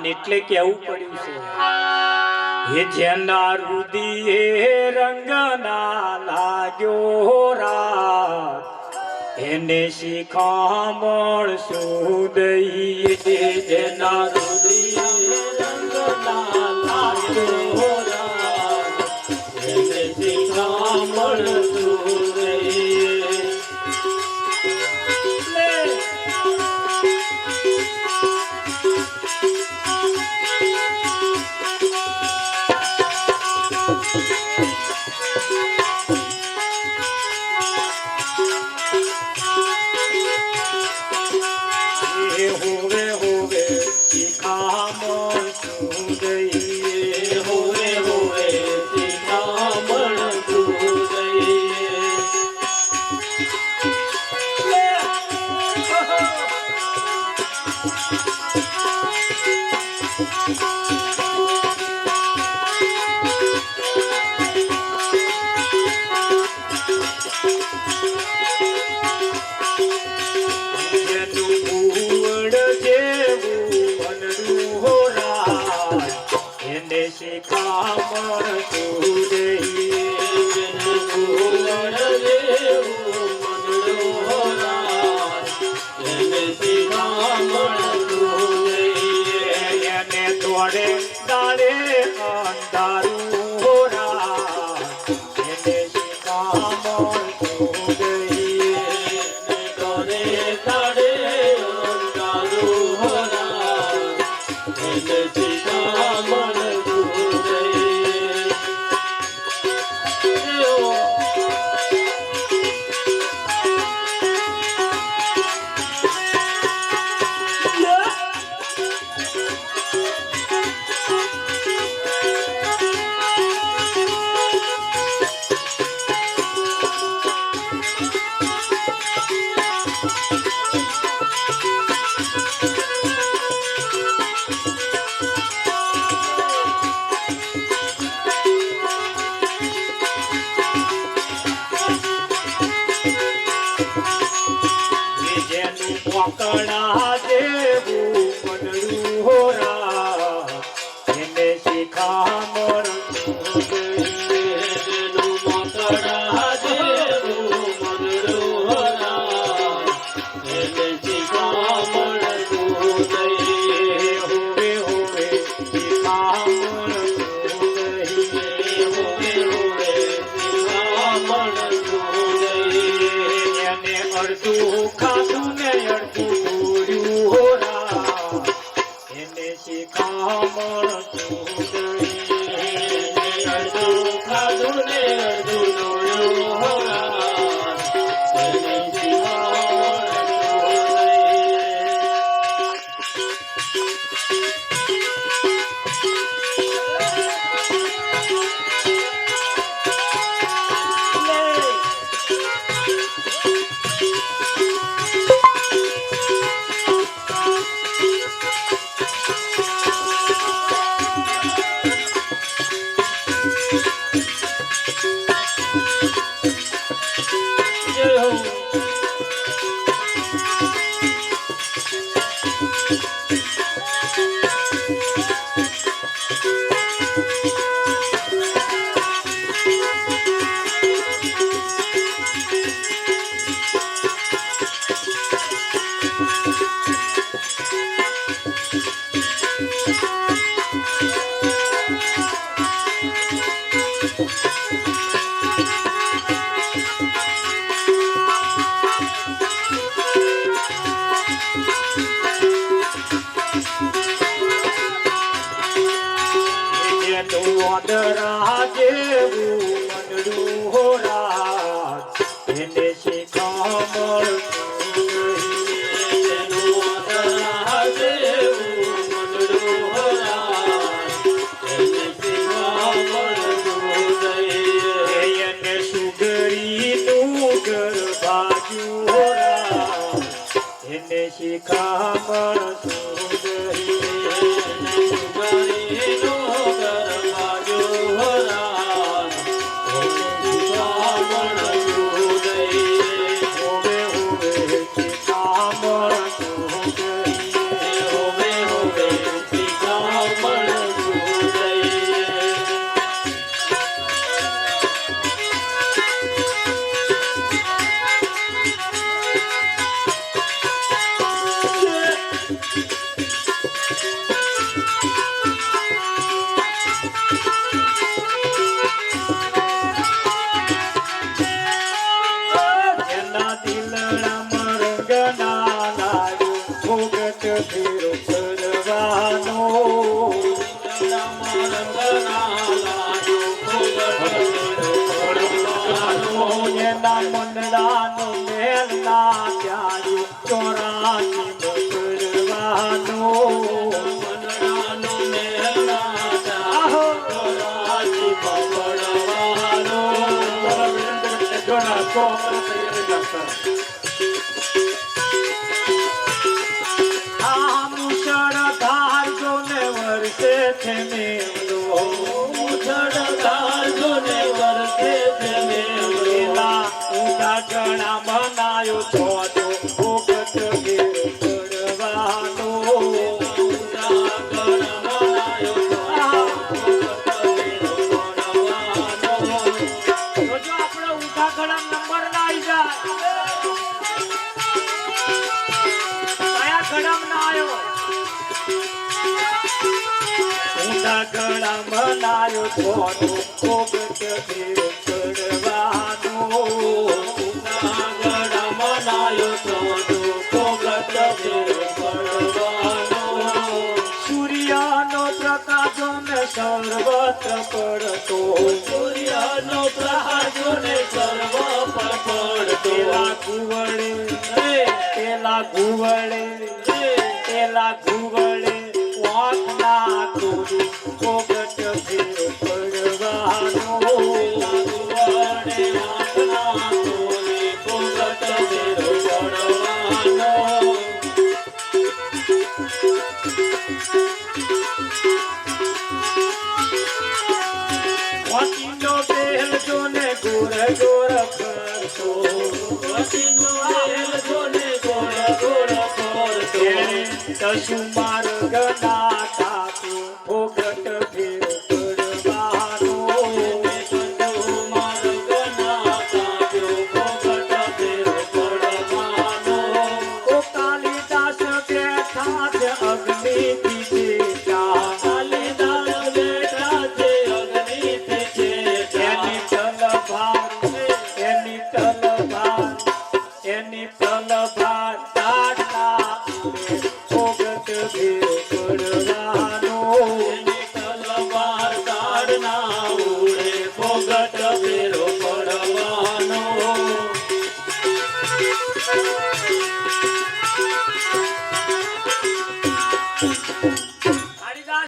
એટલે કેવું પડ્યું છે હે જેના રુદિયે રંગના લાગ્યો રાત એને શિખામણ શું દઈએ જેના રુદિયે રંગના લાગ્યો રાત એને શિખામણ શું દઈએ કણા દેવું મનડું હોરા એને શિખામણ મકડા દેવું મનડું હોરા એને શિખામણ હોવે હોવે શિખામણ એને અડધું ખાધું ને અડધું પૂર્યું હોરા એને શિખામણ અડધું ખાધું ને અડધું નોળ્યું હોરા એને શિખામણ વાદરા જેવું મનડું હોરા એને શિખામણ વાદરા જેવું મનડું હોરા એને શિખામણ એને સુગરીનું ઘર બાજુ હોરા એને શિખામણ સુગરી સુગરીનું ઘર બાજુ હોરા આ મુશળધાર જોને વરસે છે મેવડો મુશળધાર જોને વરસે છે મેવડો ઊંધા ઘણા બનાયો છોડો ભોગત ઘેર પડવાનો ઊંધા ઘણા બનાયો નંબર ના આવી જાય કયા ગળામ ના આવ્યો ઊંધા ગળા બનાયો થોડો ભોગત ઘેર પડવાનો ઊંધા ગળા બનાયો થોડો ભોગત ઘેર પડવાનો સૂર્યનો પ્રકાશો ને સર્વત્ર પડતો સૂર્યનો પ્રકાશો ને સર્વત્ર પડતો પેલા ઘુવડે વાંકના તોડી ભોગત ઘેર પડવાનો ઘુવડે વાંકના તોડી ભોગત ઘેર પડવાનો વાંકીનો બેલ જોને ગોર ગોર કરતો વાંકીનો બેલ જોને ગોર ગોર કરતો તસુ માર્ગ ના કાપો ભોગત ઘેર પડવાનો તસુ માર્ગ ના કાપો ભોગત ઘેર પડવાનો ઓ કાલિદાસ બેઠા છે અગ્નિથી ચેતા કાલિદાસ બેઠા છે અગ્નિથી ચેતા એની તલવાર તાડના ભોગત ઘેર પડવાનો એની તલવાર તાડના ઉડે ભોગત ઘેર પડવાનો